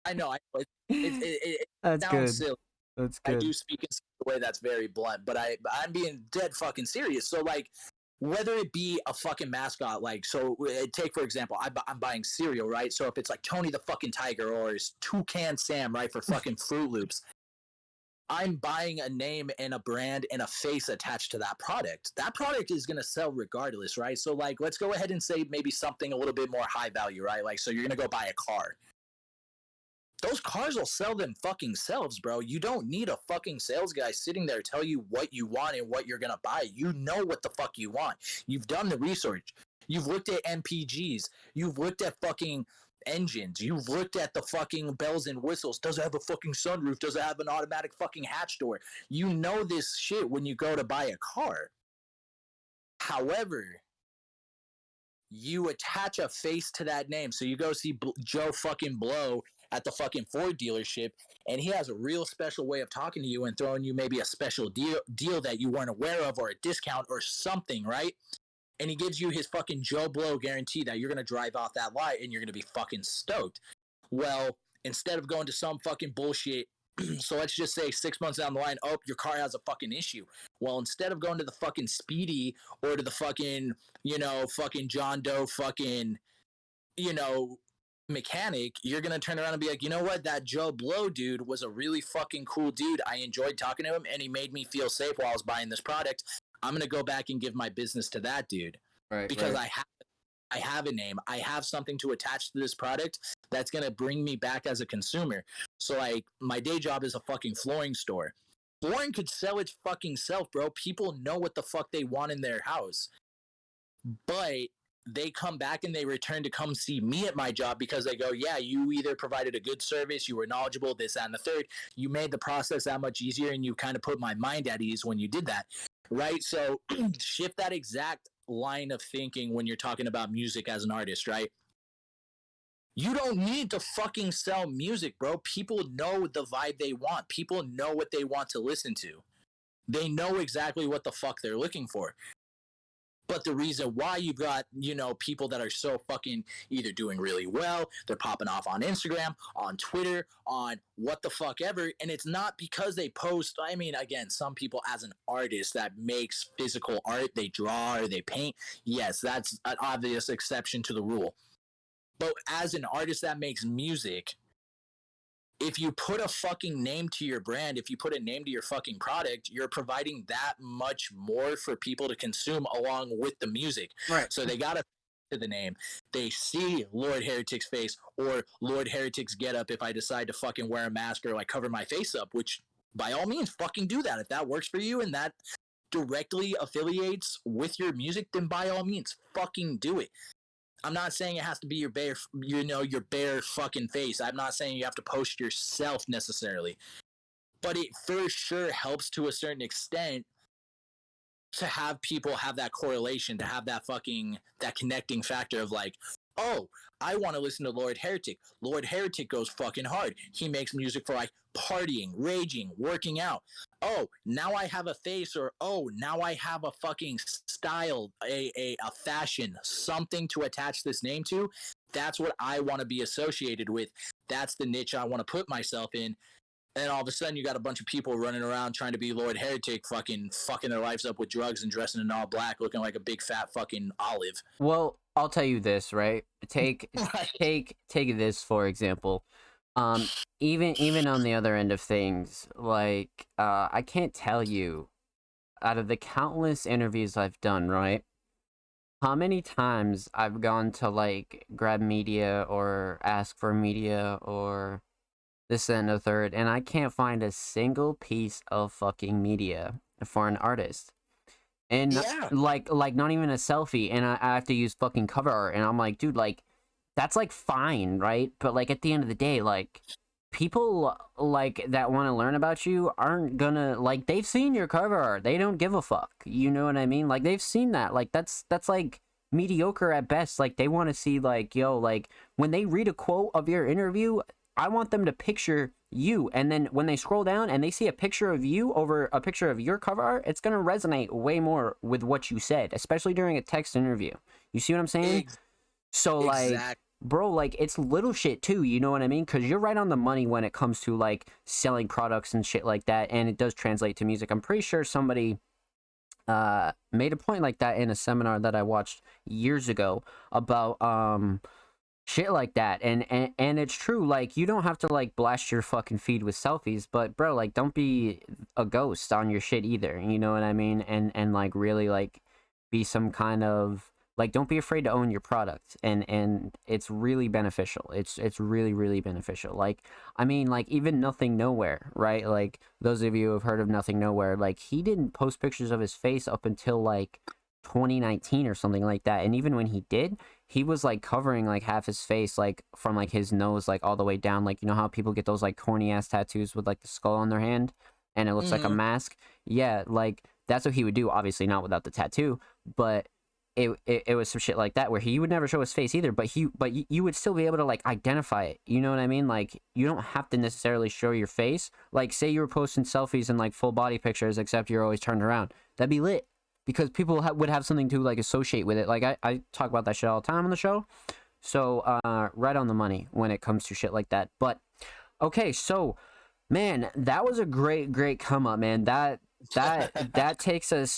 I know. It That's sounds good. silly. That's I good. do speak in such a way that's very blunt, but I'm being dead fucking serious. So like, whether it be a fucking mascot, like so, take for example, I'm buying cereal, right? So if it's like Tony the fucking Tiger or is Toucan Sam, right, for fucking Fruit Loops, I'm buying a name and a brand and a face attached to that product. That product is gonna sell regardless, right? So like, let's go ahead and say maybe something a little bit more high value, right? Like, so you're gonna go buy a car. Those cars will sell them fucking selves, bro. You don't need a fucking sales guy sitting there tell you what you want and what you're gonna buy. You know what the fuck you want. You've done the research. You've looked at MPGs. You've looked at fucking engines. You've looked at the fucking bells and whistles. Does it have a fucking sunroof? Does it have an automatic fucking hatch door? You know this shit when you go to buy a car. However, you attach a face to that name. So you go see Joe fucking Blow at the fucking Ford dealership, and he has a real special way of talking to you and throwing you maybe a special deal that you weren't aware of, or a discount or something, right? And he gives you his fucking Joe Blow guarantee that you're gonna drive off that lot and you're gonna be fucking stoked. Well, instead of going to some fucking bullshit, so let's just say 6 months down the line, oh, your car has a fucking issue. Well, instead of going to the fucking Speedy or to the fucking, fucking John Doe fucking, you know, mechanic, you're gonna turn around and be like, you know what, that Joe Blow dude was a really fucking cool dude. I enjoyed talking to him and he made me feel safe while I was buying this product. I'm gonna go back and give my business to that dude. Right, Because right. I have a name. I have something to attach to this product that's gonna bring me back as a consumer. So like, my day job is a fucking flooring store. Flooring could sell its fucking self, bro. People know what the fuck they want in their house. But they come back and they return to come see me at my job because they go, yeah, you either provided a good service, you were knowledgeable, this, that, and the third. You made the process that much easier, and you kind of put my mind at ease when you did that, right? So shift that exact line of thinking when you're talking about music as an artist, right? You don't need to fucking sell music, bro. People know the vibe they want. People know what they want to listen to. They know exactly what the fuck they're looking for. But the reason why you've got, people that are so fucking either doing really well, they're popping off on Instagram, on Twitter, on what the fuck ever, and it's not because they post. I mean, again, some people as an artist that makes physical art, they draw or they paint, yes, that's an obvious exception to the rule. But as an artist that makes music, if you put a fucking name to your brand, if you put a name to your fucking product, you're providing that much more for people to consume along with the music. Right. So they gotta to the name. They see Lord Heretic's face or Lord Heretic's getup if I decide to fucking wear a mask or like cover my face up, which by all means fucking do that. If that works for you and that directly affiliates with your music, then by all means fucking do it. I'm not saying it has to be your bare fucking face. I'm not saying you have to post yourself necessarily, but it for sure helps to a certain extent to have people have that correlation, to have that connecting factor of like, oh, I want to listen to Lord Heretic. Lord Heretic goes fucking hard. He makes music for like partying, raging, working out. Oh, now I have a face, or oh, now I have a fucking style, a fashion, something to attach this name to. That's what I want to be associated with. That's the niche I want to put myself in. And all of a sudden, you got a bunch of people running around trying to be Lord Heretic, fucking their lives up with drugs and dressing in all black, looking like a big fat fucking olive. Well, I'll tell you this, right? Take Right. take this for example. Um, even on the other end of things, like I can't tell you out of the countless interviews I've done, right? How many times I've gone to like grab media or ask for media or this and the third, and I can't find a single piece of fucking media for an artist. And Yeah. like not even a selfie, and I have to use fucking cover art, and I'm like, dude, like that's like fine, right? But like at the end of the day, like people like that want to learn about you aren't gonna like they've seen your cover art. They don't give a fuck. You know what I mean? Like they've seen that. Like that's like mediocre at best. Like they want to see like, yo, like when they read a quote of your interview, I want them to picture you, and then when they scroll down and they see a picture of you over a picture of your cover art, it's gonna resonate way more with what you said, especially during a text interview. You see what I'm saying? So like Exactly. bro, like, it's little shit too, you know what I mean? Because you're right on the money when it comes to like selling products and shit like that, and it does translate to music. I'm pretty sure somebody made a point like that in a seminar that I watched years ago about shit like that. And it's true, like, you don't have to like blast your fucking feed with selfies, but bro, like, don't be a ghost on your shit either, you know what I mean? And like, really, like, be some kind of, like, don't be afraid to own your product, and it's really beneficial. It's really, really beneficial. Like, I mean, like, even Nothing Nowhere, right? Like, those of you who have heard of Nothing Nowhere, like, he didn't post pictures of his face up until like 2019 or something like that. And even when he did, he was like covering like half his face, like from like his nose like all the way down. Like, you know how people get those like corny ass tattoos with like the skull on their hand and it looks like a mask? Yeah, like, that's what he would do. Obviously not without the tattoo, but it was some shit like that where he would never show his face either, but you would still be able to like identify it, you know what I mean? Like, you don't have to necessarily show your face. Like, say you were posting selfies and like full body pictures, except you're always turned around, that'd be lit, because people would have something to like associate with it. Like, I talk about that shit all the time on the show. So right on the money when it comes to shit like that. But okay, so man, that was a great come up, man. That takes us